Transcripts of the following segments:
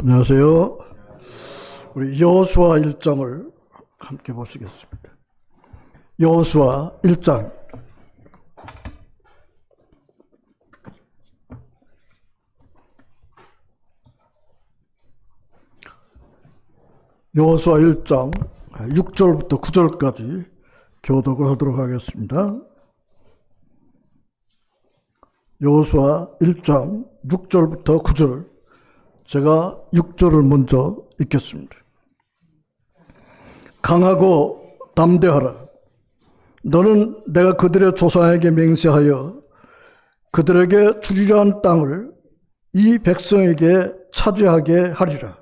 안녕하세요. 우리 여호수아 1장을 함께 보시겠습니다. 여호수아 1장. 여호수아 1장 6절부터 9절까지 교독을 하도록 하겠습니다. 여호수아 1장 6절부터 9절, 제가 6절을 먼저 읽겠습니다. 강하고 담대하라. 너는 내가 그들의 조상에게 맹세하여 그들에게 주리라 한 땅을 이 백성에게 차지하게 하리라.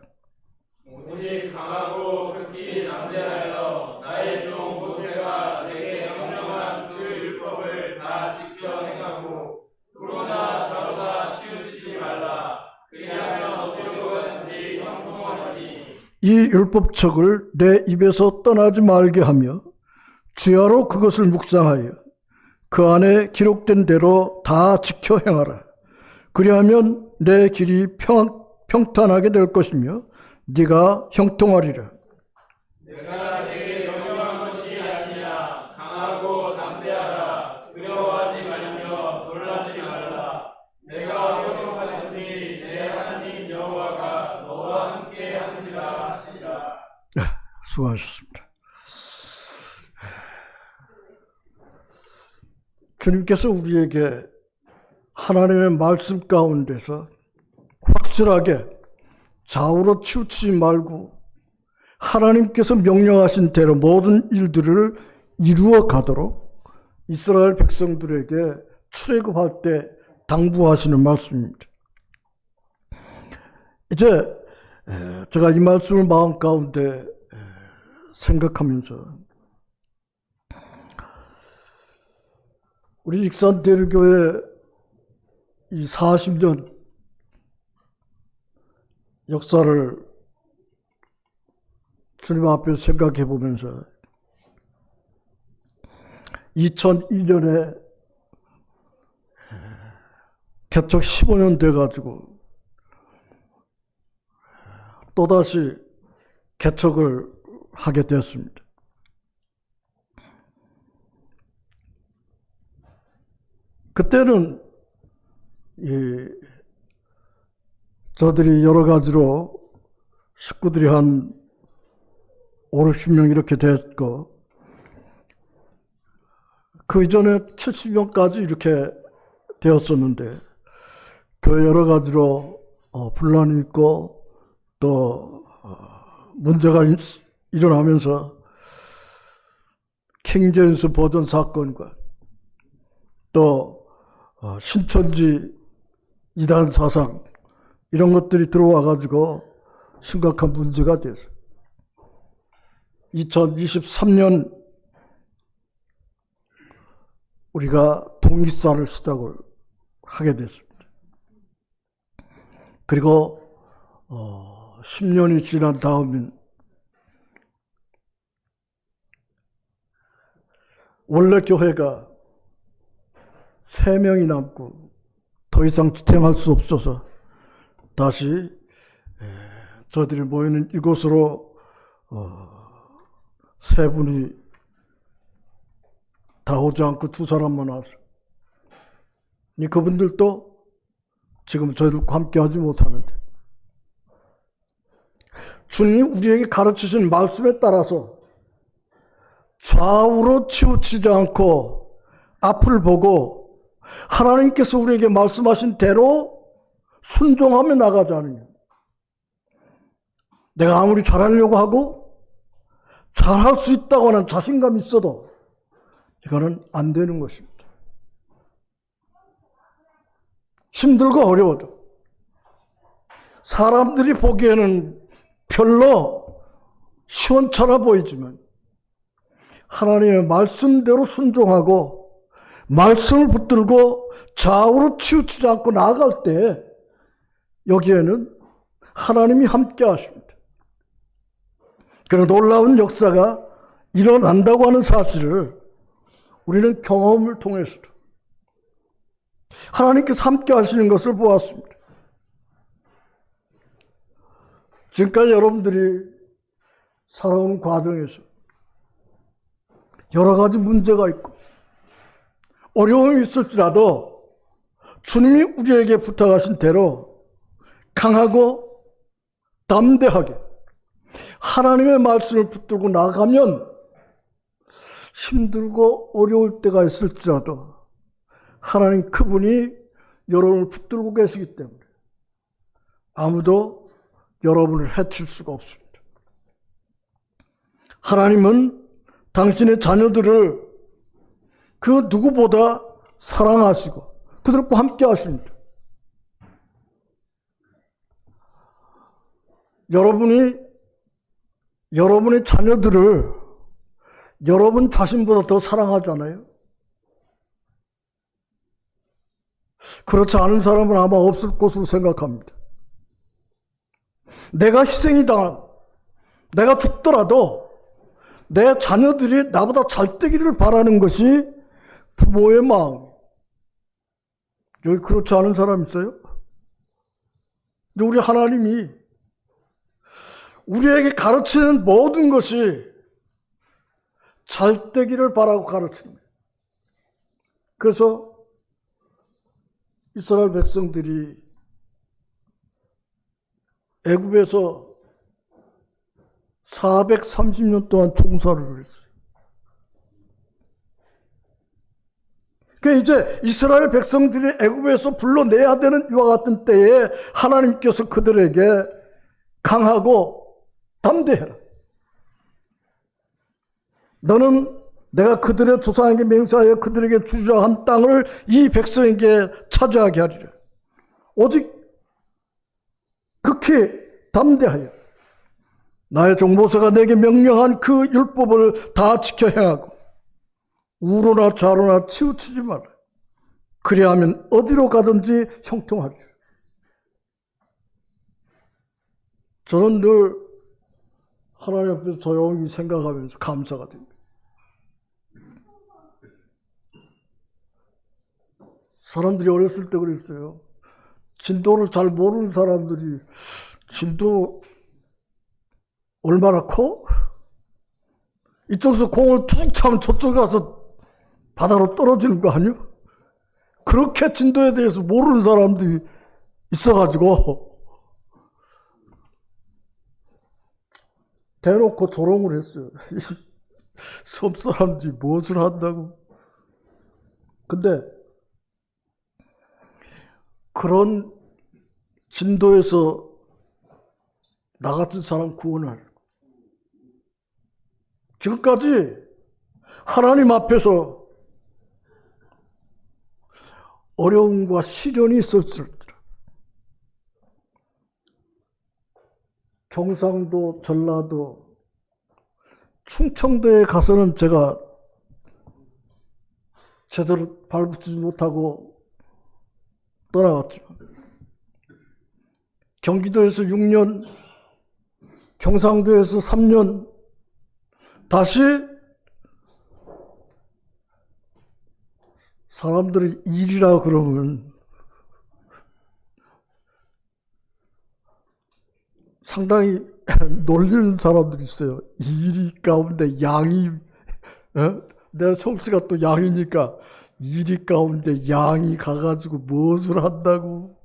오직 강하고 극히 담대하여 나의 종 모세가 내게 명령한 그 율법을 다 지켜 행하고 우로나 좌로나 치우치지 말라. 그리하면 어디로 가든지 형통하리니. 이 율법책을 내 입에서 떠나지 말게 하며 주야로 그것을 묵상하여 그 안에 기록된 대로 다 지켜 행하라. 그리하면 내 길이 평탄하게 될 것이며 네가 형통하리라. 내가 내게 명령한 것이 아니냐. 강하고 담대하라. 두려워하지 말며 놀라지 말라. 내가 어디로 가든지 내 하나님 여호와가 너와 함께 하느니라 하시리라. 수고하셨습니다. 주님께서 우리에게 하나님의 말씀 가운데서 확실하게 좌우로 치우치지 말고 하나님께서 명령하신 대로 모든 일들을 이루어 가도록 이스라엘 백성들에게 출애굽할 때 당부하시는 말씀입니다. 이제 제가 이 말씀을 마음 가운데 생각하면서 우리 익산대류교회 이 40년 역사를 주님 앞에서 생각해 보면서 2002년에 개척 15년 돼가지고 또다시 개척을 하게 됐습니다. 그때는 저들이 여러 가지로 식구들이 한 5, 60명 이렇게 됐고, 그 이전에 70명까지 이렇게 되었었는데, 교회 여러 가지로 분란이 있고 또 문제가 일어나면서 킹제임스 버전 사건과 또 신천지 이단 사상 이런 것들이 들어와 가지고 심각한 문제가 돼서 2023년 우리가 통일사를 시작을 하게 됐습니다. 그리고 10년이 지난 다음인 원래 교회가 3명이 남고 더 이상 지탱할 수 없어서 다시 저들이 모이는 이곳으로 3분이 다 오지 않고 2사람만 와서 그분들도 지금 저희들과 함께 하지 못하는데, 주님 우리에게 가르치신 말씀에 따라서 좌우로 치우치지 않고 앞을 보고 하나님께서 우리에게 말씀하신 대로 순종하며 나가자는, 내가 아무리 잘하려고 하고 잘할 수 있다고 하는 자신감이 있어도 이거는 안 되는 것입니다. 힘들고 어려워도 사람들이 보기에는 별로 시원찮아 보이지만 하나님의 말씀대로 순종하고 말씀을 붙들고 좌우로 치우치지 않고 나아갈 때 여기에는 하나님이 함께 하십니다. 그런 놀라운 역사가 일어난다고 하는 사실을 우리는 경험을 통해서도 하나님께서 함께 하시는 것을 보았습니다. 지금까지 여러분들이 살아온 과정에서 여러 가지 문제가 있고 어려움이 있을지라도 주님이 우리에게 부탁하신 대로 강하고 담대하게 하나님의 말씀을 붙들고 나가면 힘들고 어려울 때가 있을지라도 하나님 그분이 여러분을 붙들고 계시기 때문에 아무도 여러분을 해칠 수가 없습니다. 하나님은 당신의 자녀들을 그 누구보다 사랑하시고 그들과 함께 하십니다. 여러분의 자녀들을 여러분 자신보다 더 사랑하잖아요. 그렇지 않은 사람은 아마 없을 것으로 생각합니다. 내가 희생이 당한, 내가 죽더라도 내 자녀들이 나보다 잘 되기를 바라는 것이 부모의 마음. 여기 그렇지 않은 사람 있어요? 우리 하나님이 우리에게 가르치는 모든 것이 잘 되기를 바라고 가르칩니다. 그래서 이스라엘 백성들이 애굽에서 430년 동안 종살이를 했어요. 그 이제 이스라엘 백성들이 애굽에서 불러내야 되는 이와 같은 때에 하나님께서 그들에게 강하고 담대해라. 너는 내가 그들의 조상에게 맹세하여 그들에게 주자 한 땅을 이 백성에게 차지하게 하리라. 오직 극히 담대하여 나의 종 모세가 내게 명령한 그 율법을 다 지켜 행하고 우로나 좌로나 치우치지 마라. 그리하면 어디로 가든지 형통하리라. 저는 늘 하나님 앞에서 조용히 생각하면서 감사가 됩니다. 사람들이 어렸을 때 그랬어요. 진도를 잘 모르는 사람들이 진도 얼마나 커? 이쪽에서 공을 툭 차면 저쪽에 가서 바다로 떨어지는 거 아니야? 그렇게 진도에 대해서 모르는 사람들이 있어가지고 대놓고 조롱을 했어요. 섬 사람들이 무엇을 한다고. 근데 그런 진도에서 나 같은 사람 구원하려고 지금까지 하나님 앞에서 어려움과 시련이 있었을지라도 경상도, 전라도, 충청도에 가서는 제가 제대로 발붙이지 못하고 떠나갔지만 경기도에서 6년, 경상도에서 3년, 다시 사람들이 일이라 그러면 상당히 놀리는 사람들이 있어요. 일이 가운데 양이, 내 성씨가 또 양이니까 일이 가운데 양이 가가지고 무엇을 한다고.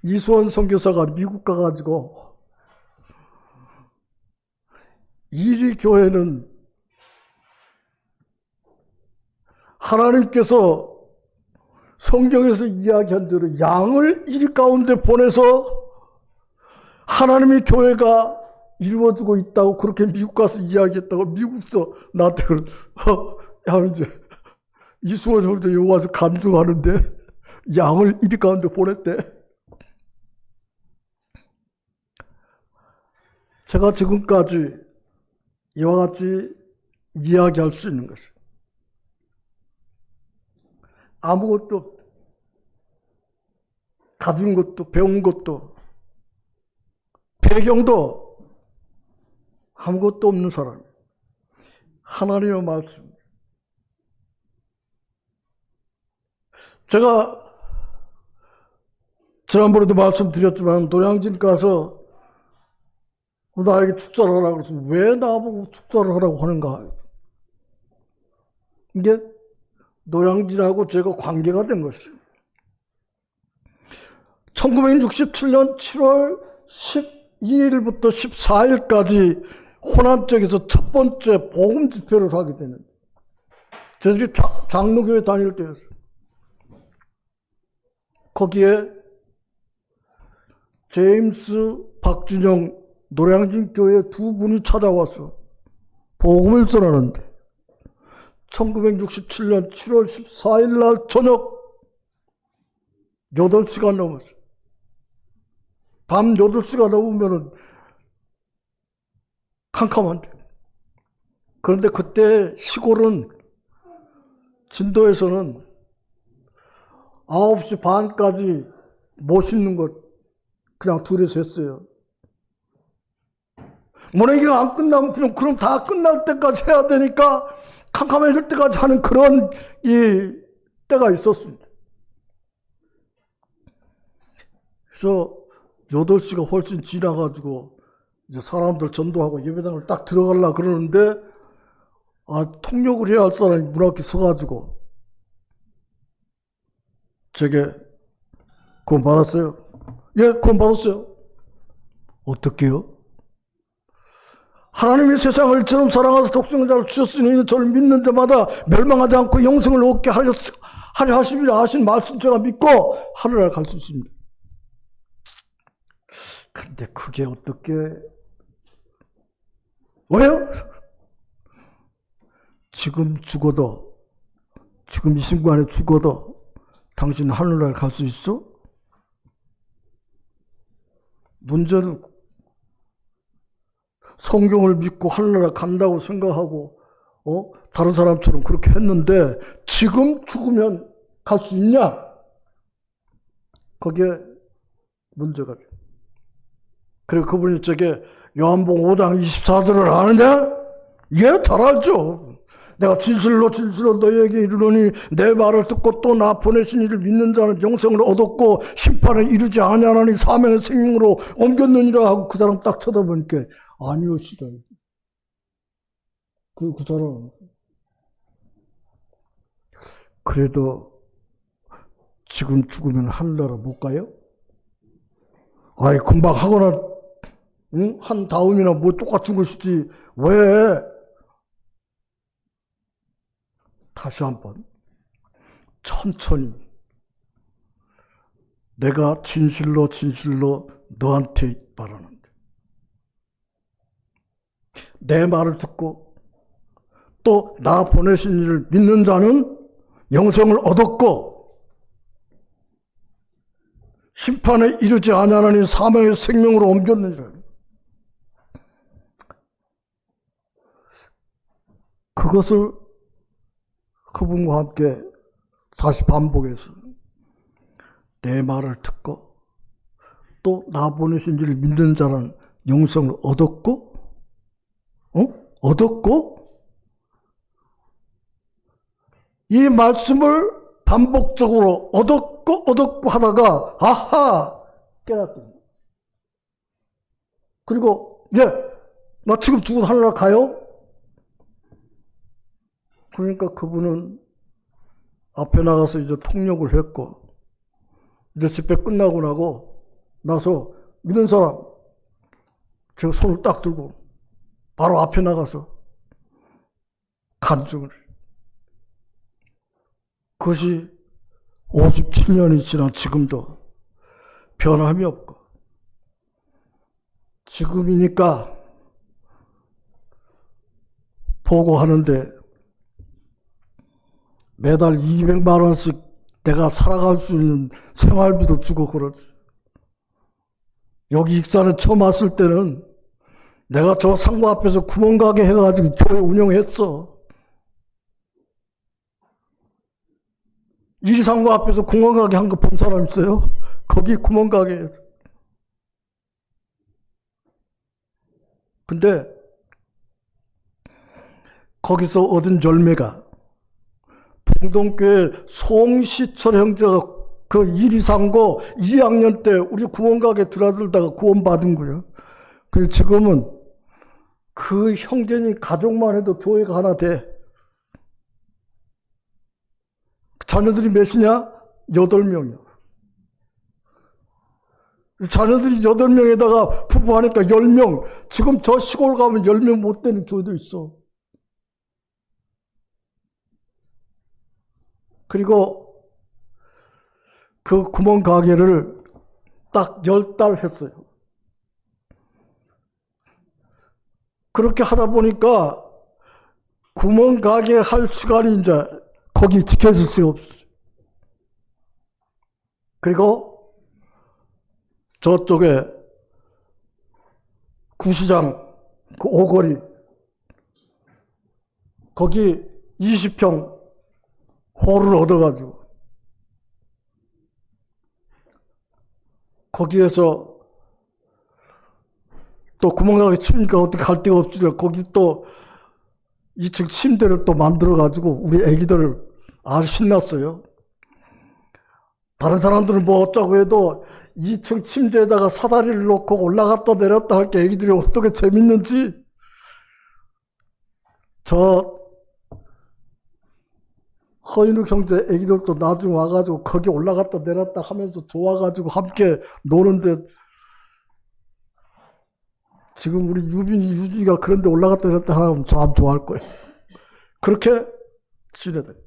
이수원 선교사가 미국 가가지고 이리 교회는 하나님께서 성경에서 이야기한 대로 양을 일 가운데 보내서 하나님의 교회가 이루어지고 있다고 그렇게 미국 가서 이야기했다고 미국서 나한테 야 이제 이수원 형제 여기 와서 간증하는데 양을 일 가운데 보냈대. 제가 지금까지 이와 같이 이야기할 수 있는 것이 아무것도 가진 것도 배운 것도 배경도 아무것도 없는 사람. 하나님의 말씀. 제가 지난번에도 말씀드렸지만 노량진 가서 나에게 축사를 하라고 그래서 왜 나보고 축사를 하라고 하는가. 이게 노량진하고 제가 관계가 된 것이에요. 1967년 7월 12일부터 14일까지 호남 쪽에서 첫 번째 복음 집회를 하게 되는데 저들이 장로교회 다닐 때였어요. 거기에 제임스, 박준영 노량진 교회 두 분이 찾아와서 복음을 전하는데 1967년 7월 14일 날 저녁 8시가 넘었어요. 밤 8시가 넘으면 캄캄한데. 그런데 그때 시골은 진도에서는 9시 반까지 못 씻는 것 그냥 둘이서 했어요. 만약에 안 끝나면 그럼 다 끝날 때까지 해야 되니까 캄캄해질 때까지 하는 그런 때가 있었습니다. 그래서 8시가 훨씬 지나가지고 이제 사람들 전도하고 예배당을 딱 들어가려고 그러는데 통역을 해야 할 사람이 문 앞에 서가지고 제게 구원 받았어요? 예, 구원 받았어요. 어떻게요? 하나님이 세상을 이처럼 사랑하사 독생자를 주셨으니 저를 믿는 자마다 멸망하지 않고 영생을 얻게 하려 하심이라 하신 말씀 제가 믿고 하늘나라 갈 수 있습니다. 근데 그게 어떻게 왜요? 지금 죽어도 지금 이 순간에 죽어도 당신 하늘나라 갈 수 있어? 문제는 성경을 믿고 하늘나라 간다고 생각하고 다른 사람처럼 그렇게 했는데 지금 죽으면 갈 수 있냐? 그게 문제가 돼요. 그리고 그분이 저게 요한복음 5장 24절을 아느냐? 예, 잘 알죠. 내가 진실로 진실로 너희에게 이르노니 내 말을 듣고 또 나 보내신 이를 믿는 자는 영생을 얻었고 심판에 이르지 아니하나니 사명의 생명으로 옮겼느니라 하고 그 사람 딱 쳐다보니까 아니요 시다. 그 사람 그래도 지금 죽으면 하늘나라 못 가요? 아이 금방 하거나 한 다음이나 뭐 똑같은 것이지 왜? 다시 한번 천천히 내가 진실로 진실로 너한테 말하는데 내 말을 듣고 또 나 보내신 이를 믿는 자는 영생을 얻었고 심판에 이르지 아니하나니 사망의 생명으로 옮겼느니라. 그것을 그분과 함께 다시 반복해서 내 말을 듣고 또 나 보내신 이를 믿는 자는 영생을 얻었고 이 말씀을 반복적으로 얻었고 하다가 아하 깨닫더니 그리고 나 지금 죽은 하늘나라 가요? 그러니까 그분은 앞에 나가서 이제 통역을 했고 이제 집회 끝나고 나서 믿는 사람 제가 손을 딱 들고 바로 앞에 나가서 간증을 그것이 57년이 지난 지금도 변함이 없고 지금이니까 보고하는데 매달 200만 원씩 내가 살아갈 수 있는 생활비도 주고 그러지. 여기 익산에 처음 왔을 때는 내가 저 상가 앞에서 구멍가게 해가지고 교회 운영했어. 이 상가 앞에서 구멍가게 한 거 본 사람 있어요? 거기 구멍가게. 근데 거기서 얻은 열매가 봉동교회 송시철 형제가 그 1, 2, 3고 2학년 때 우리 구원가게 드나들다가 구원받은 거예요. 그래서 지금은 그 형제님 가족만 해도 교회가 하나 돼. 자녀들이 몇이냐? 8명이요. 자녀들이 8명에다가 부부하니까 10명. 지금 저 시골 가면 10명 못 되는 교회도 있어. 그리고 그 구멍 가게를 딱 10달 했어요. 그렇게 하다 보니까 구멍 가게 할 시간이 이제 거기 지켜질 수가 없어요. 그리고 저쪽에 구시장 그 오거리 거기 20평 홀을 얻어가지고 거기에서 또 구멍가게 추우니까 어떻게 갈 데가 없지. 거기 또 2층 침대를 또 만들어가지고 우리 애기들을 아주 신났어요. 다른 사람들은 뭐 어쩌고 해도 2층 침대에다가 사다리를 놓고 올라갔다 내렸다 할 게 애기들이 어떻게 재밌는지. 저 허인욱 형제 애기들도 나중에 와가지고 거기 올라갔다 내렸다 하면서 좋아가지고 함께 노는데 지금 우리 유진이가 그런데 올라갔다 내렸다 하면 참 좋아할 거예요. 그렇게 지내야 돼요.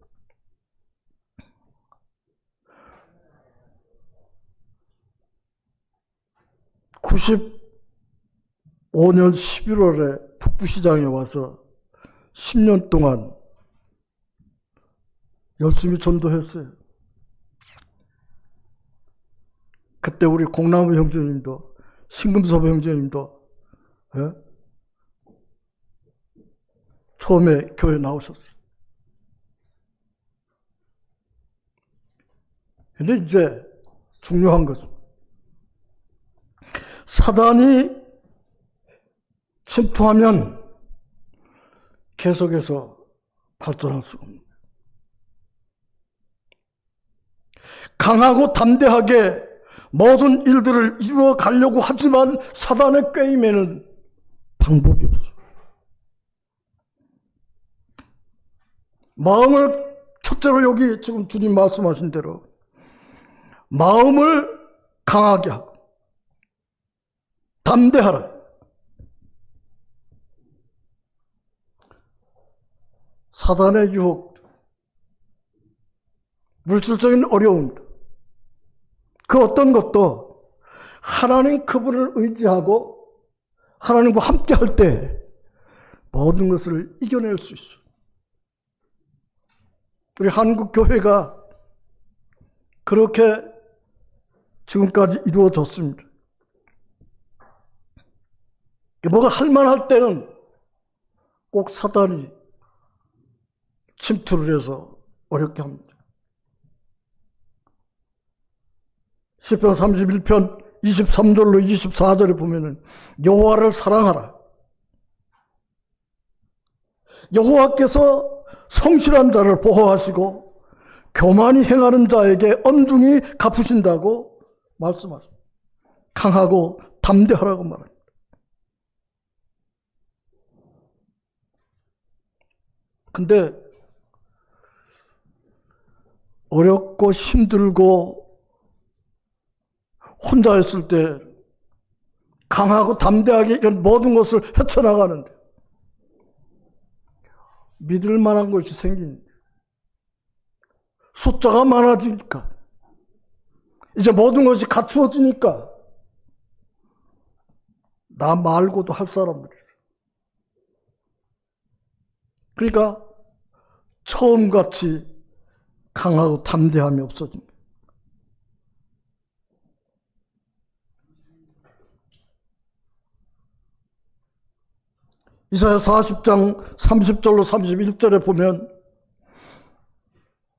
(95년 11월에) 북부시장에 와서 10년 동안 열심히 전도했어요. 그때 우리 공나무 형제님도 신금섭 형제님도 처음에 교회 나오셨어요. 근데 이제 중요한 것은 사단이 침투하면 계속해서 발전할 수가 없는 거예요. 강하고 담대하게 모든 일들을 이루어 가려고 하지만 사단의 꾀임에는 방법이 없어요. 마음을 첫째로 여기 지금 주님 말씀하신 대로 마음을 강하게 하고 담대하라. 사단의 유혹, 물질적인 어려움들, 그 어떤 것도 하나님 그분을 의지하고 하나님과 함께 할 때 모든 것을 이겨낼 수 있어요. 우리 한국 교회가 그렇게 지금까지 이루어졌습니다. 뭐가 할만할 때는 꼭 사단이 침투를 해서 어렵게 합니다. 시편 31편 23절로 24절에 보면은 여호와를 사랑하라. 여호와께서 성실한 자를 보호하시고 교만히 행하는 자에게 엄중히 갚으신다고 말씀하십니다. 강하고 담대하라고 말합니다. 근데 어렵고 힘들고 혼자 있을 때 강하고 담대하게 이런 모든 것을 헤쳐나가는데 믿을 만한 것이 생깁니다. 숫자가 많아지니까 이제 모든 것이 갖추어지니까 나 말고도 할 사람들이죠. 그러니까 처음같이 강하고 담대함이 없어집니다. 이사야 40장 30절로 31절에 보면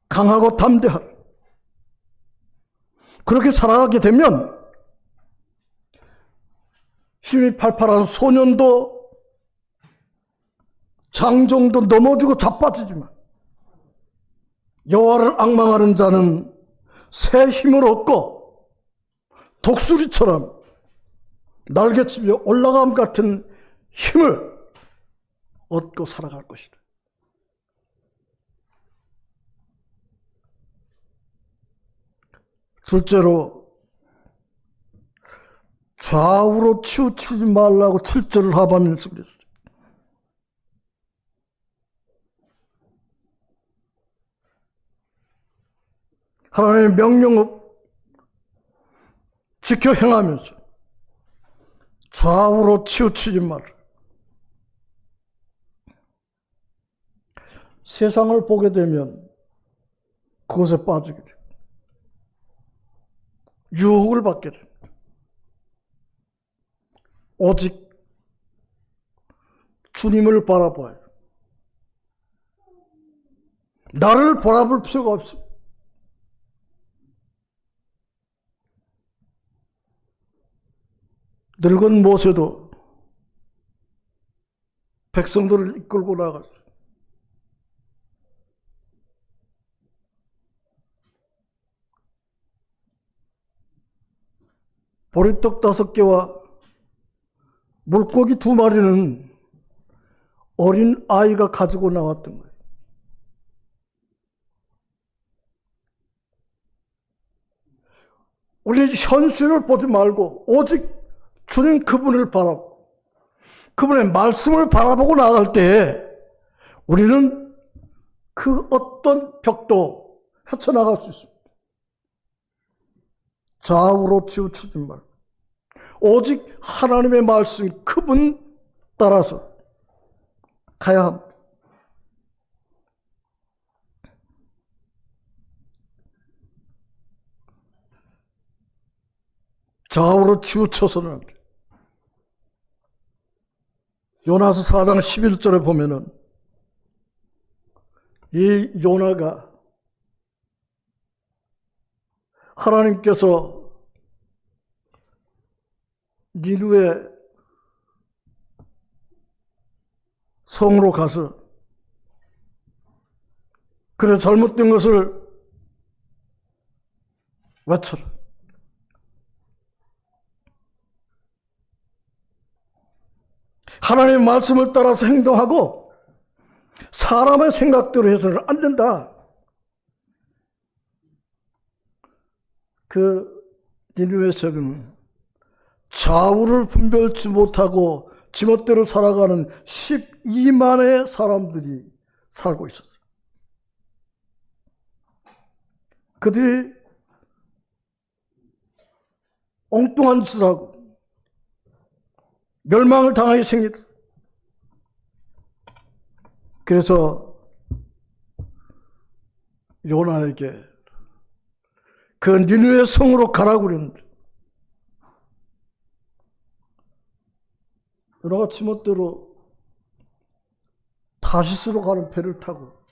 강하고 담대하라. 그렇게 살아가게 되면 힘이 팔팔한 소년도 장정도 넘어지고 자빠지지만 여호와를 앙망하는 자는 새 힘을 얻고 독수리처럼 날개치며 올라감 같은 힘을 얻고 살아갈 것이다. 둘째로 좌우로 치우치지 말라고 7절 하반을 말씀했어요. 하나님의 명령을 지켜 행하면서 좌우로 치우치지 말라. 세상을 보게 되면 그것에 빠지게 돼. 유혹을 받게 돼. 오직 주님을 바라봐야 돼. 나를 바라볼 필요가 없어. 늙은 모세도 백성들을 이끌고 나갔어. 보리떡 5개와 물고기 2마리는 어린 아이가 가지고 나왔던 거예요. 우리 현실을 보지 말고 오직 주님 그분을 바라보고 그분의 말씀을 바라보고 나갈 때 우리는 그 어떤 벽도 헤쳐나갈 수 있습니다. 좌우로 치우치지 말고 오직 하나님의 말씀 그분 따라서 가야 합니다. 좌우로 치우쳐서는 안 돼. 요나서 4장 11절에 보면은 이 요나가 하나님께서 니느웨 성으로 가서 그래 잘못된 것을 외쳐라. 하나님의 말씀을 따라서 행동하고 사람의 생각대로 해서는 안 된다. 그 니느웨 성은 좌우를 분별치 못하고 지멋대로 살아가는 12만의 사람들이 살고 있었어요. 그들이 엉뚱한 짓을 하고 멸망을 당하게 생겼다. 그래서 요나에게 그 니느웨 성으로 가라고 그랬는데 요나가 지멋대로 타시스로 가는 배를 타고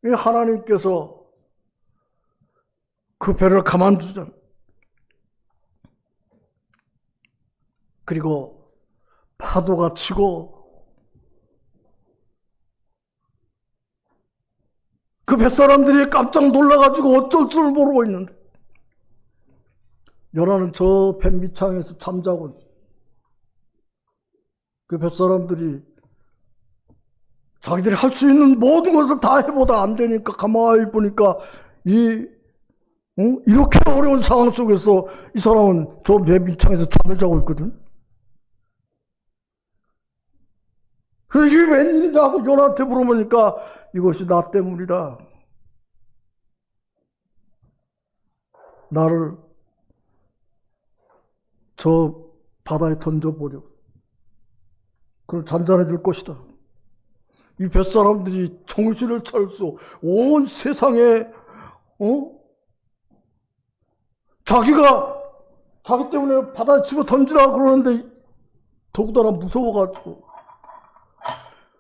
하나님께서 그 배를 가만두잖아. 그리고 파도가 치고 그 뱃사람들이 깜짝 놀라가지고 어쩔 줄 모르고 있는데 요나는 저 배 밑창에서 잠자고 그 뱃사람들이 자기들이 할 수 있는 모든 것을 다 해보다 안 되니까 가만히 보니까 이렇게 어려운 상황 속에서 이 사람은 저 배 밑창에서 잠을 자고 있거든. 그래서 이게 웬일이냐 하고 요나한테 물어보니까 이것이 나 때문이다. 나를 저 바다에 던져버려. 그럼 잔잔해 줄 것이다. 이 뱃사람들이 정신을 차려서 온 세상에 자기가 자기 때문에 바다에 집어 던지라고 그러는데 더군다나 무서워가지고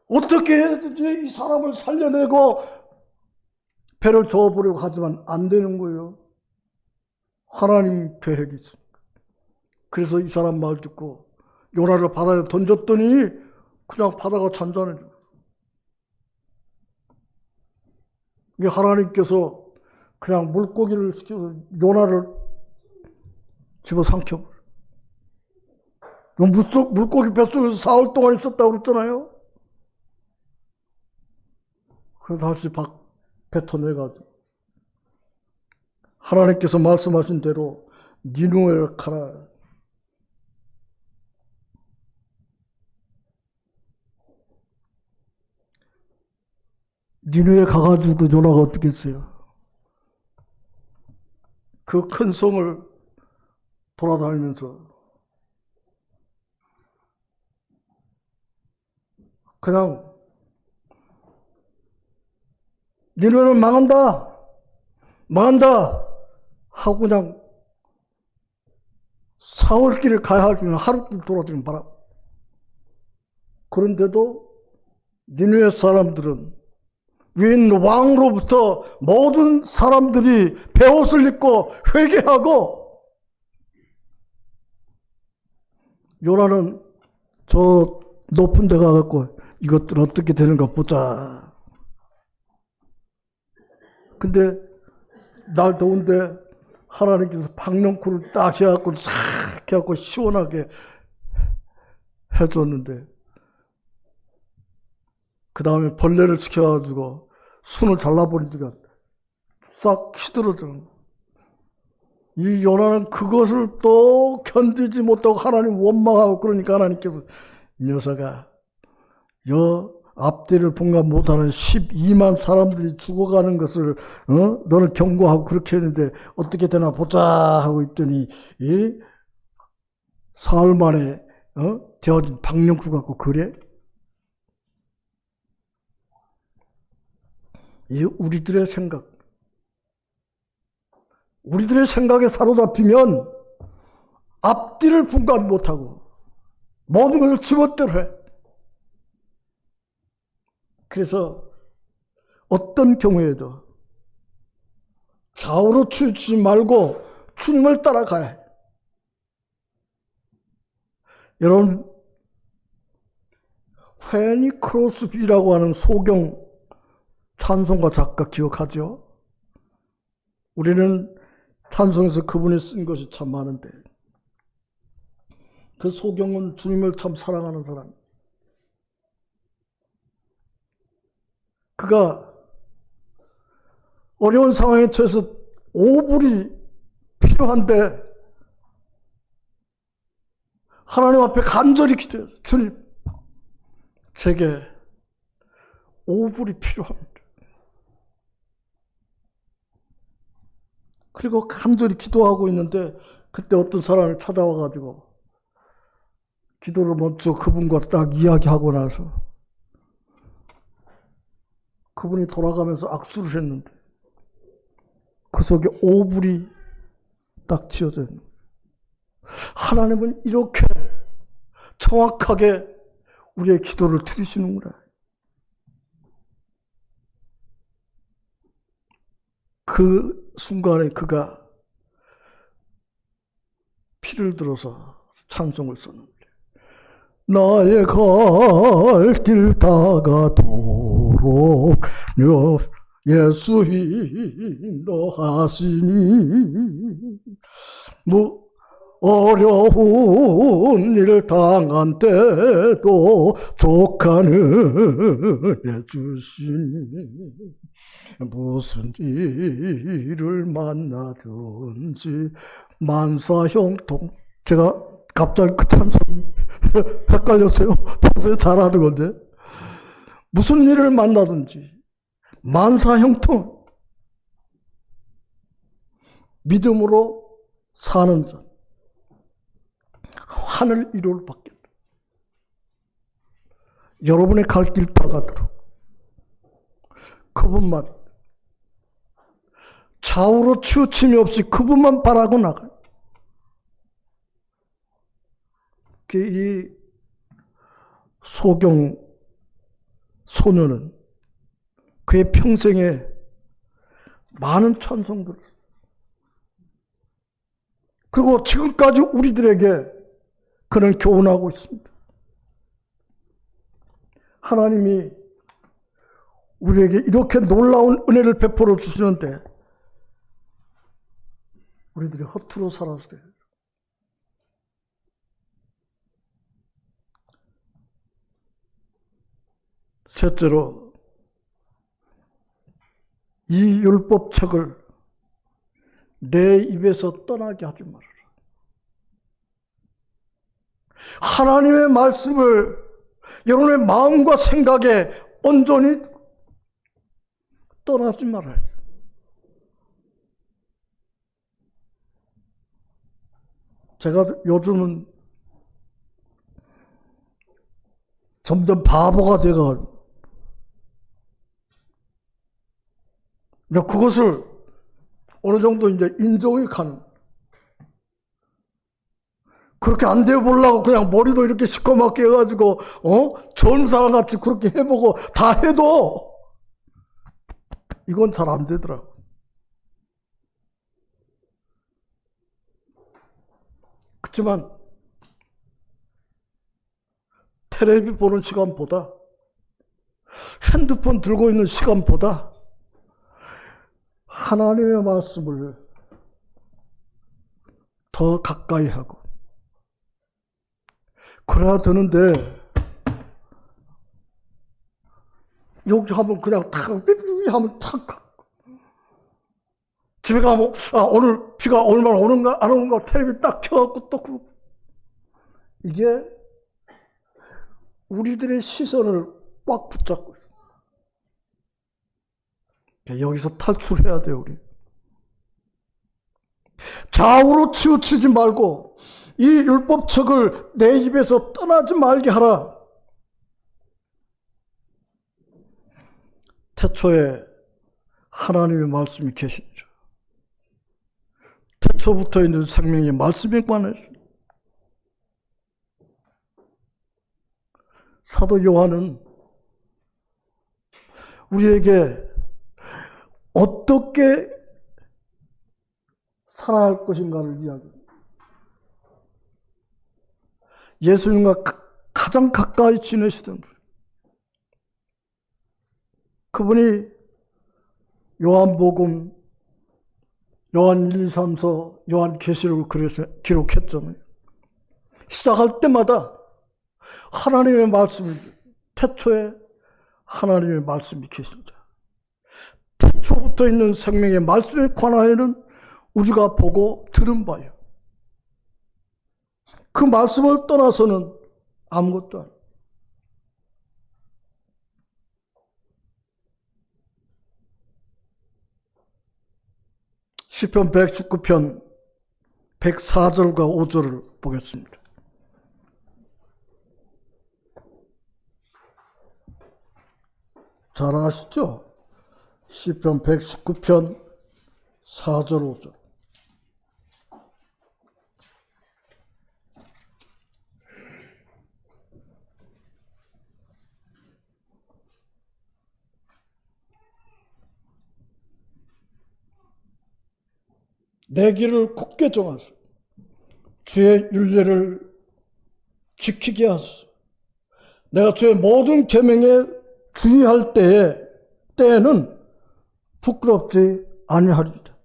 어떻게 해야지 이 사람을 살려내고 배를 저어보려고 하지만 안 되는 거예요. 하나님 계획이 있습니다. 그래서 이 사람 말 듣고 요나를 바다에 던졌더니 그냥 바다가 잔잔해져. 이게 하나님께서 그냥 물고기를, 요나를 집어삼켜. 물고기 뱃속에서 4월 동안 있었다고 그랬잖아요. 그래서 다시 뱉어내가지고 하나님께서 말씀하신 대로 니누에를 가라. 니누에 가가지고도 요나가 어떻게 했어요? 그 큰 성을 돌아다니면서 그냥 니누에는 망한다 하고 그냥 사흘길을 가야 할 때는 하루길 돌아다니면 봐라. 그런데도 니누에 사람들은 윈 왕으로부터 모든 사람들이 베옷을 입고 회개하고, 요나는 저 높은 데 가갖고 이것들 어떻게 되는가 보자. 근데 날 더운데 하나님께서 박넝쿨을 딱 해갖고 싹 해갖고 시원하게 해줬는데, 그 다음에 벌레를 시켜가지고 순을 잘라버리니까 싹 시들어져. 이 요나는 그것을 또 견디지 못하고 하나님 원망하고, 그러니까 하나님께서 이 녀석아, 앞뒤를 분간 못하는 12만 사람들이 죽어가는 것을 너는 경고하고 그렇게 했는데 어떻게 되나 보자 하고 있더니 사흘 만에 되어진 박령쿨 갖고 그래? 이 우리들의 생각에 사로잡히면 앞뒤를 분간 못하고 모든 것을 지멋대로 해. 그래서 어떤 경우에도 좌우로 치우치지 말고 주님을 따라가야 해. 여러분, 페니 크로스비라고 하는 소경 찬송가 작가 기억하죠? 우리는 찬송에서 그분이 쓴 것이 참 많은데, 그 소경은 주님을 참 사랑하는 사람. 그가 어려운 상황에 처해서 오불이 필요한데 하나님 앞에 간절히 기도해요. 주님, 제게 오불이 필요합니다. 그리고 간절히 기도하고 있는데 그때 어떤 사람이 찾아와가지고 기도를 먼저 그분과 딱 이야기하고 나서 그분이 돌아가면서 악수를 했는데 그 속에 오불이 딱 지어져 있는 거예요. 하나님은 이렇게 정확하게 우리의 기도를 들으시는구나. 그 순간에 그가 피를 들어서 찬송을 썼는데, 나의 갈 길 다가도록 예수 인도하시니, 어려운 일 당한 때도 족하는 해주시니, 무슨 일을 만나든지 만사형통. 제가 갑자기 그 찬송 헷갈렸어요. 평소에 잘하는 건데. 무슨 일을 만나든지 만사형통, 믿음으로 사는 자 하늘 이루를 받겠다. 여러분의 갈 길 다가도록 그분만, 좌우로 치우침이 없이 그분만 바라고 나가요. 이 소경 소녀는 그의 평생에 많은 찬송들을, 그리고 지금까지 우리들에게 그는 교훈하고 있습니다. 하나님이 우리에게 이렇게 놀라운 은혜를 베풀어 주시는데 우리들이 허투루 살아서 돼요. 셋째로, 이 율법책을 내 입에서 떠나게 하지 말아라. 하나님의 말씀을 여러분의 마음과 생각에 온전히 떠나지 말아야 돼요. 제가 요즘은 점점 바보가 돼가 그것을 어느 정도 이제 인정이 가는. 그렇게 안 되어 보려고 그냥 머리도 이렇게 시커멓게 해가지고, 젊은 사람 같이 그렇게 해보고 다 해도 이건 잘 안 되더라고. 그렇지만 텔레비 보는 시간보다 핸드폰 들고 있는 시간보다 하나님의 말씀을 더 가까이 하고 그래야 되는데 여기 하면 그냥 탁 삐삐삐 하면 탁 집에 가면 오늘 비가 얼마나 오는가 안 오는가 텔레비 딱 켜갖고 또 이게 우리들의 시선을 꽉 붙잡고 있어요. 여기서 탈출해야 돼요. 우리 좌우로 치우치지 말고 이 율법책을 내 입에서 떠나지 말게 하라. 태초에 하나님의 말씀이 계시죠. 태초부터 있는 생명의 말씀에 관해서 사도 요한은 우리에게 어떻게 살아야 할 것인가를 이야기합니다. 예수님과 가장 가까이 지내시던 분. 그분이 요한복음, 요한 1, 2, 3서, 요한계시록을 그래서 기록했잖아요. 시작할 때마다 하나님의 말씀이, 태초에 하나님의 말씀이 계십니다. 태초부터 있는 생명의 말씀에 관하여는 우리가 보고 들은 바요. 그 말씀을 떠나서는 아무것도 아니에요. 시편 119편 104절과 5절을 보겠습니다. 잘 아시죠? 시편 119편 4절 5절. 내 길을 굳게 정하소. 주의 율례를 지키게 하소서. 내가 주의 모든 계명에 주의할 때에는 부끄럽지 아니하리이다.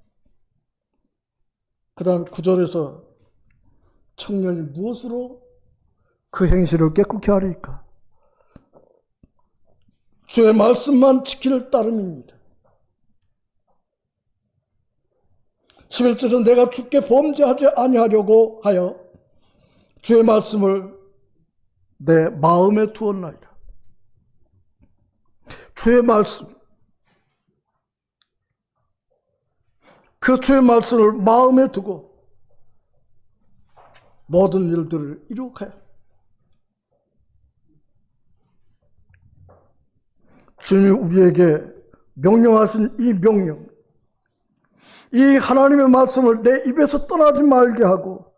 그 다음 9절에서 청년이 무엇으로 그 행실을 깨끗게 하리까? 주의 말씀만 지킬 따름입니다. 11절에서 내가 주께 범죄하지 아니하려고 하여 주의 말씀을 내 마음에 두었나이다. 주의 말씀, 그 주의 말씀을 마음에 두고 모든 일들을 이룩하여 주님이 우리에게 명령하신 이 명령, 이 하나님의 말씀을 내 입에서 떠나지 말게 하고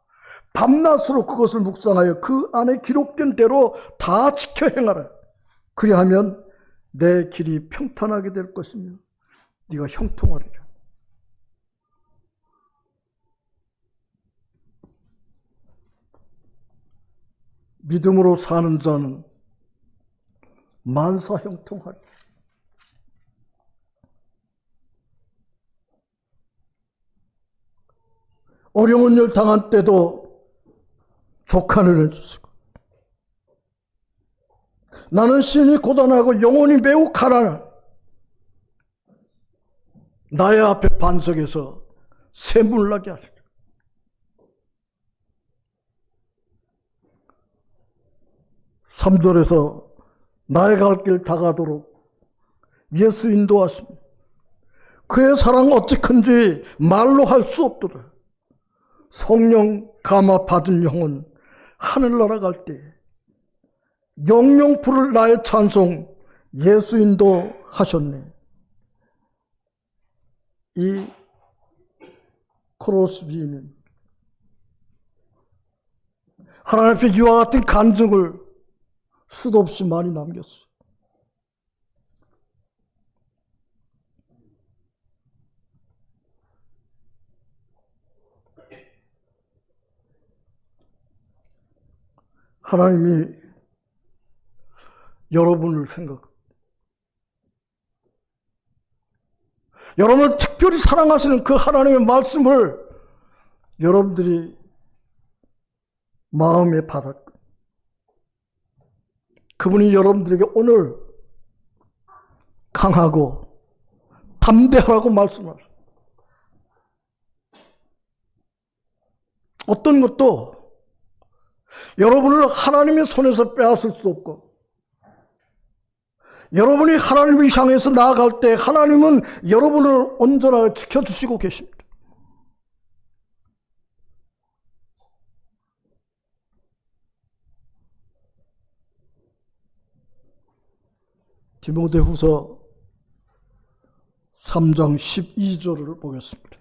밤낮으로 그것을 묵상하여 그 안에 기록된 대로 다 지켜 행하라. 그리하면 내 길이 평탄하게 될 것이며 네가 형통하리라. 믿음으로 사는 자는 만사 형통하리라. 어려운 일 당한 때도 족한을 해주시고, 나는 심히 고단하고 영혼이 매우 가난한 나의 앞에 반석에서 샘물나게 하시라. 3절에서 나의 갈 길 다가도록 예수 인도하십니다. 그의 사랑 어찌 큰지 말로 할 수 없도다. 성령 감화 받은 영혼 하늘나라 갈 때 영영 부를 나의 찬송 예수 인도하셨네. 이 크로스비는 하나님 앞에 이와 같은 간증을 수도 없이 많이 남겼어. 하나님이 여러분을 여러분을 특별히 사랑하시는 그 하나님의 말씀을 여러분들이 마음에 받았고, 그분이 여러분들에게 오늘 강하고 담대하라고 말씀하셨어요. 어떤 것도 여러분을 하나님의 손에서 빼앗을 수 없고, 여러분이 하나님을 향해서 나아갈 때 하나님은 여러분을 온전하게 지켜주시고 계십니다. 디모데후서 3장 12절을 보겠습니다.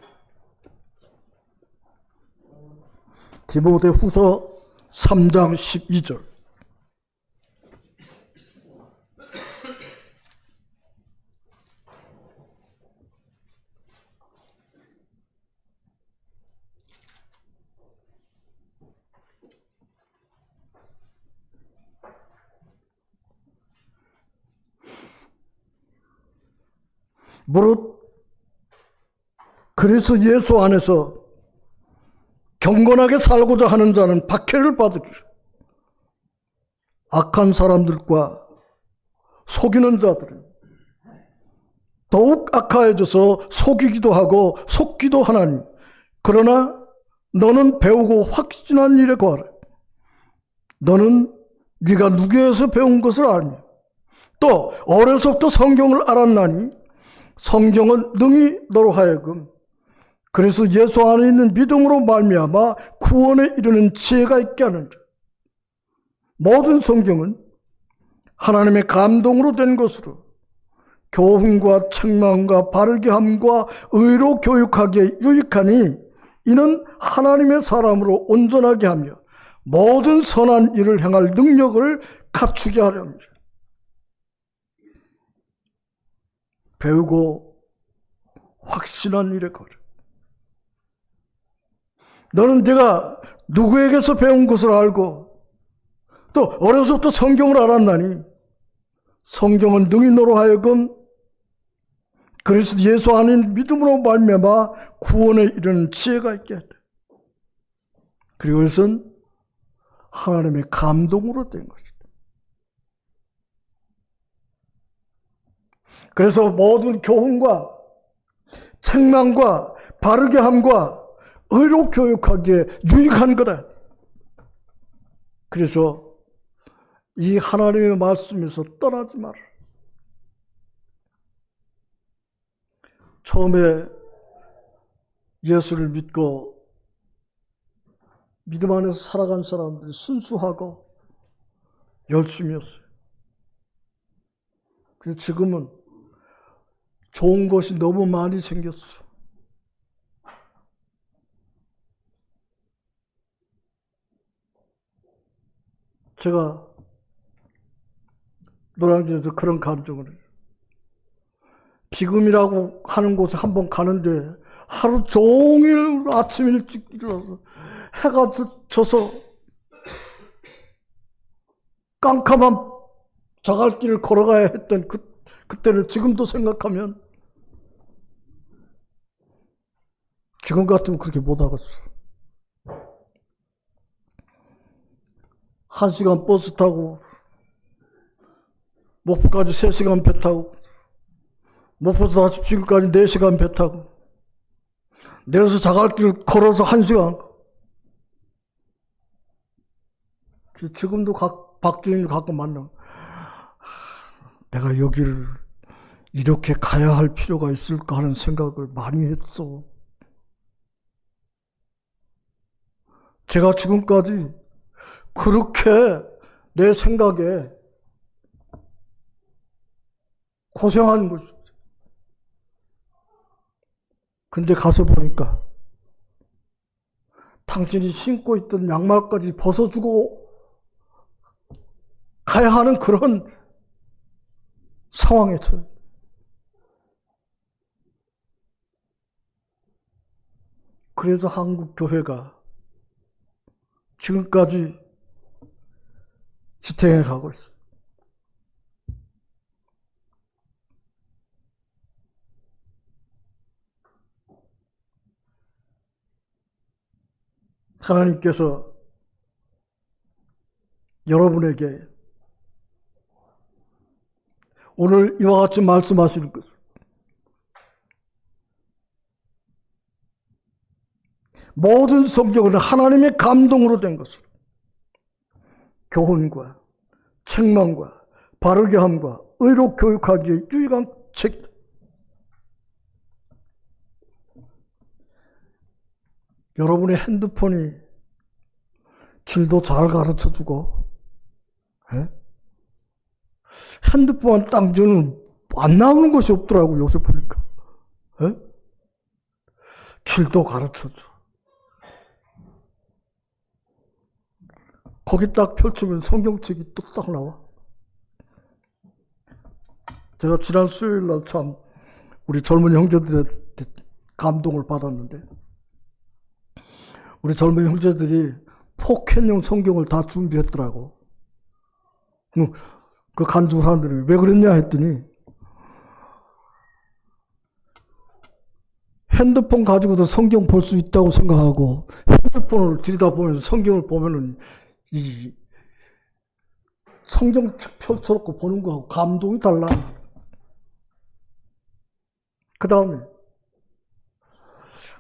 디모데후서 3장 12절. 무릇 그리스도 예수 안에서 경건하게 살고자 하는 자는 박해를 받으리라. 악한 사람들과 속이는 자들은 더욱 악하여져서 속이기도 하고 속기도 하나니, 그러나 너는 배우고 확신한 일에 거하라. 너는 네가 누구에서 배운 것을 알며 또 어려서부터 성경을 알았나니 성경은 능히 너로 하여금 그래서 예수 안에 있는 믿음으로 말미암아 구원에 이르는 지혜가 있게 하느니라. 모든 성경은 하나님의 감동으로 된 것으로 교훈과 책망과 바르게 함과 의로 교육하기에 유익하니 이는 하나님의 사람으로 온전하게 하며 모든 선한 일을 행할 능력을 갖추게 하려 합니다. 배우고 확신한 일에 걸어. 너는 네가 누구에게서 배운 것을 알고 또 어려서부터 성경을 알았나니 성경은 능히 너로 하여금 그리스도 예수 안에 믿음으로 말미암아 구원에 이르는 지혜가 있게 하다. 그리고 이것은 하나님의 감동으로 된 것이다. 그래서 모든 교훈과 책망과 바르게 함과 의로 교육하기에 유익한 거다. 그래서 이 하나님의 말씀에서 떠나지 마라. 처음에 예수를 믿고 믿음 안에서 살아간 사람들이 순수하고 열심이었어요. 그래서 지금은 좋은 것이 너무 많이 생겼어. 제가 노량진에서 그런 감정을 해요. 기금이라고 하는 곳에 한번 가는데 하루 종일 아침 일찍 일어나서 해가 져서 깜깜한 자갈길을 걸어가야 했던 그때를 지금도 생각하면 지금 같으면 그렇게 못 하겠어. 1시간 버스 타고 목포까지 3시간 배 타고 목포에서 다시 지금까지 4시간 배 타고 내려서 자갈길 걸어서 1시간. 지금도 박주인을 가끔 만나. 내가 여기를 이렇게 가야 할 필요가 있을까 하는 생각을 많이 했어. 제가 지금까지 그렇게 내 생각에 고생하는 거죠. 근데 가서 보니까 당신이 신고 있던 양말까지 벗어주고 가야 하는 그런 상황에 처해. 그래서 한국 교회가 지금까지 지탱해 가고 있어요. 하나님께서 여러분에게 오늘 이와 같이 말씀하시는 것을 모든 성경은 하나님의 감동으로 된 것을 교훈과 책망과 바르게 함과 의로 교육하기에 유익한 책이다. 여러분의 핸드폰이 길도 잘 가르쳐주고, 핸드폰 딱 주는 안 나오는 것이 없더라고, 요새 보니까. 길도 가르쳐줘. 거기 딱 펼치면 성경책이 뚝딱 나와. 제가 지난 수요일 날 참 우리 젊은 형제들한테 감동을 받았는데, 우리 젊은 형제들이 포켓용 성경을 다 준비했더라고. 그 간주 사람들이 왜 그랬냐 했더니, 핸드폰 가지고도 성경 볼 수 있다고 생각하고 핸드폰을 들여다보면서 성경을 보면은 이 성경책 펼쳐놓고 보는 거하고 감동이 달라. 그 다음에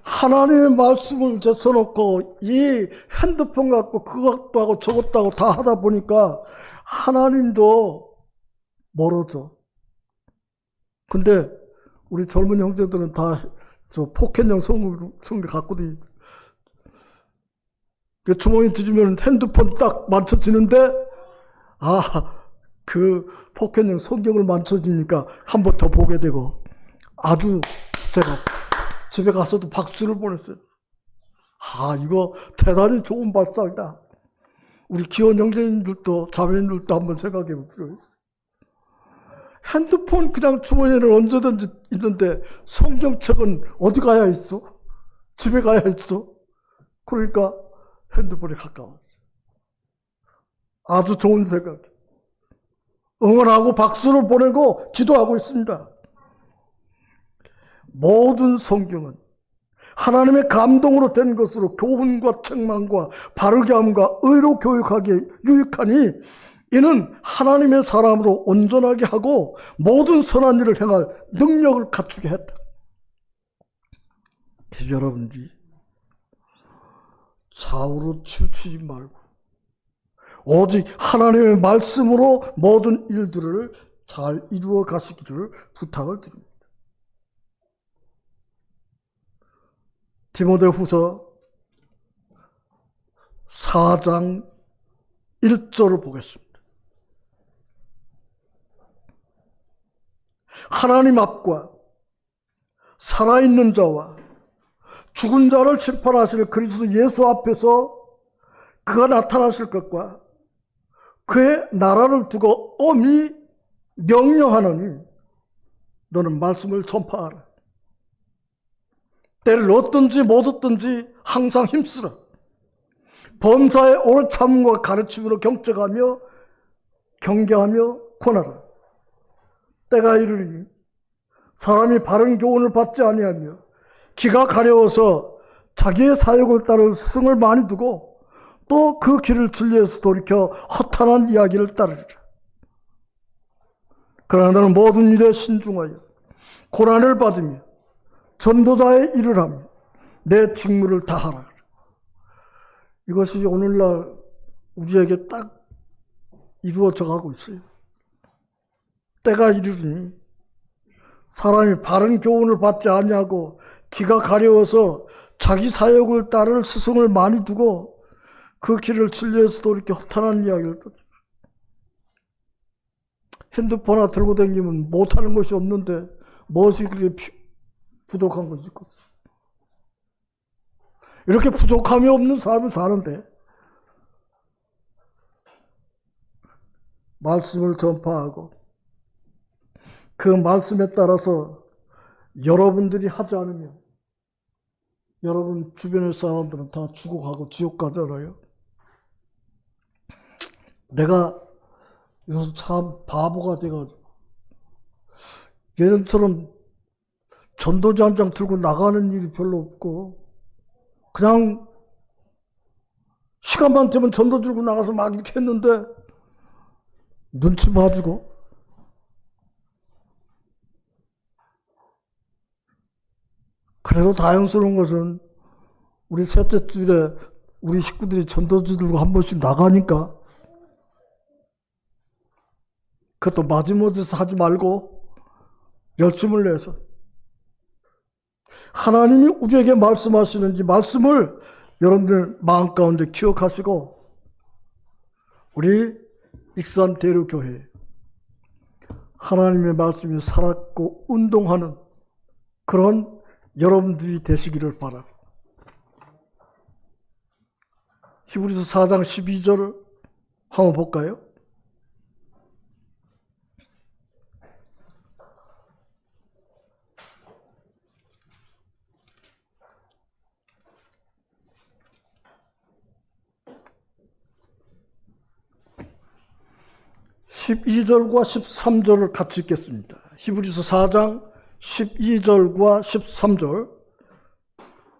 하나님의 말씀을 제쳐놓고 이 핸드폰 갖고 그것도 하고 저것도 하고 다 하다 보니까 하나님도 멀어져. 근데 우리 젊은 형제들은 다 저 포켓용 성경 갖고 다니고, 주머니 뒤지면 핸드폰 딱 만져지는데, 그 포켓용 성경을 만져지니까 한 번 더 보게 되고, 아주 제가 집에 가서도 박수를 보냈어요. 이거 대단히 좋은 발상이다. 우리 기혼 형제님들도 자매님들도 한번 생각해 볼 필요가 있어요. 핸드폰 그냥 주머니에는 언제든지 있는데 성경책은 어디 가야 있어? 집에 가야 있어? 그러니까 핸드폰에 가까웠어요. 아주 좋은 생각. 응원하고 박수를 보내고 기도하고 있습니다. 모든 성경은 하나님의 감동으로 된 것으로 교훈과 책망과 바르게 함과 의로 교육하기에 유익하니 이는 하나님의 사람으로 온전하게 하고 모든 선한 일을 행할 능력을 갖추게 했다. 그래서 여러분들이 좌우로 치우치지 말고 오직 하나님의 말씀으로 모든 일들을 잘 이루어 가시기를 부탁을 드립니다. 디모데후서 4장 1절을 보겠습니다. 하나님 앞과 살아있는 자와 죽은 자를 심판하실 그리스도 예수 앞에서 그가 나타나실 것과 그의 나라를 두고 엄히 명령하노니 너는 말씀을 전파하라. 때를 얻든지 못 얻든지 항상 힘쓰라. 범사의 옳은 참과 가르침으로 경책하며 경계하며 권하라. 때가 이르리니 사람이 바른 교훈을 받지 아니하며 기가 가려워서 자기의 사욕을 따를 승을 많이 두고 또 그 길을 진리에서 돌이켜 허탄한 이야기를 따르리라. 그러나 너는 모든 일에 신중하여 고난을 받으며 전도자의 일을 하며 내 직무를 다하라. 이것이 오늘날 우리에게 딱 이루어져 가고 있어요. 때가 이르니 사람이 바른 교훈을 받지 아니하고 귀가 가려워서 자기 사역을 따를 스승을 많이 두고 그 길을 진리에서 돌이켜 허탄한 이야기를 듣죠. 핸드폰 하나 들고 다니면 못하는 것이 없는데 무엇이 그렇게 부족한 것이 있겠어. 이렇게 부족함이 없는 삶을 사는데 말씀을 전파하고 그 말씀에 따라서 여러분들이 하지 않으면 여러분 주변의 사람들은 다 죽어가고 지옥 가잖아요. 내가 요즘 참 바보가 돼가지고 예전처럼 전도지 한 장 들고 나가는 일이 별로 없고 그냥 시간만 되면 전도 들고 나가서 막 이렇게 했는데 눈치 봐주고 그래도 다행스러운 것은 우리 셋째 주일에 우리 식구들이 전도지 들고 한 번씩 나가니까 그것도 마지못해서 하지 말고 열심을 내서 하나님이 우리에게 말씀하시는지 말씀을 여러분들 마음 가운데 기억하시고 우리 익산대로교회 하나님의 말씀이 살았고 운동하는 그런 여러분들이 되시기를 바랍니다. 히브리서 4장 12절을 한번 볼까요? (12절과) (13절을) 같이 읽겠습니다. 히브리서 4장 12절과 13절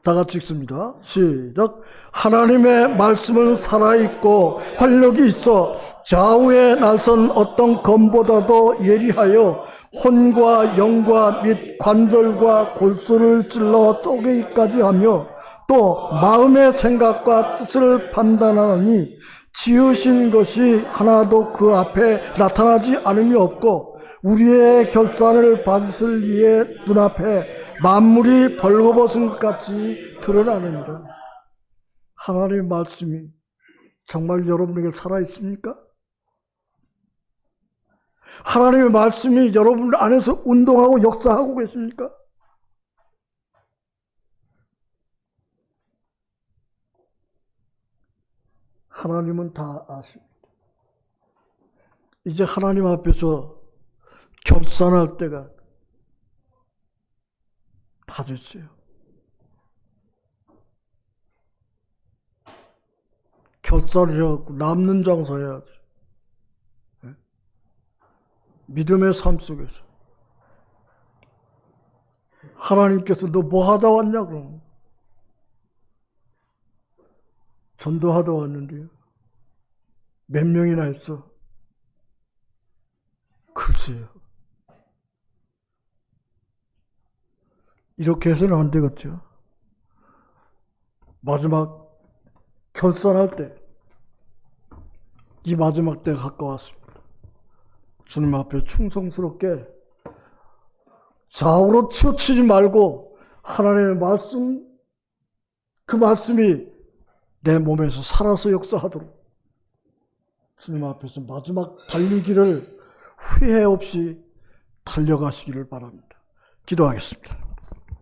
다 같이 읽습니다. 시작. 하나님의 말씀은 살아있고 활력이 있어 좌우에 나선 어떤 검보다도 예리하여 혼과 영과 및 관절과 골수를 찔러 쪼개기까지 하며 또 마음의 생각과 뜻을 판단하니 지으신 것이 하나도 그 앞에 나타나지 않음이 없고 우리의 결산을 받으실 이의 눈앞에 만물이 벌거벗은 것 같이 드러나느니라. 하나님의 말씀이 정말 여러분에게 살아있습니까? 하나님의 말씀이 여러분 안에서 운동하고 역사하고 계십니까? 하나님은 다 아십니다. 이제 하나님 앞에서 결산할 때가 다 됐어요. 결산을 해갖고 남는 장사 해야 돼. 믿음의 삶 속에서. 하나님께서 너 뭐 하다 왔냐 그럼. 전도하다 왔는데요. 몇 명이나 했어? 글쎄요. 이렇게 해서는 안 되겠죠. 마지막 결산할 때, 이 마지막 때가 가까웠습니다. 주님 앞에 충성스럽게 좌우로 치우치지 말고 하나님의 말씀, 그 말씀이 내 몸에서 살아서 역사하도록 주님 앞에서 마지막 달리기를 후회 없이 달려가시기를 바랍니다. 기도하겠습니다.